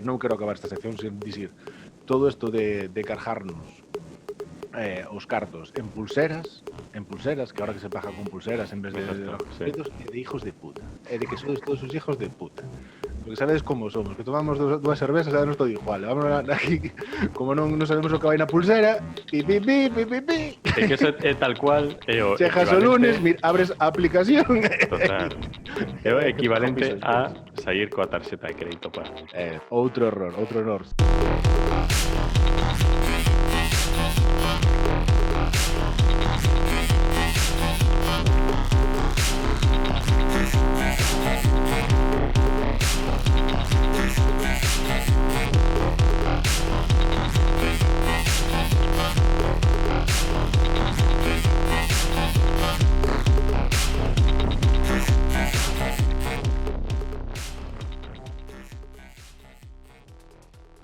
Non quero acabar esta sección sen dicir todo isto de cargarnos os cartos en pulseras, que ahora que se paga con pulseras en vez de Exacto, e de hijos de puta. E de que sois todos os hijos de puta. Porque sabedes como somos, que tomamos dúas cervezas e danos todo igual. Vamos aquí, como non sabemos o que vai na pulsera, pi. É que eso é tal cual é o Chegas o lunes, abres a aplicación. Total. É o equivalente a sair coa tarxeta de crédito, pa. Outro error.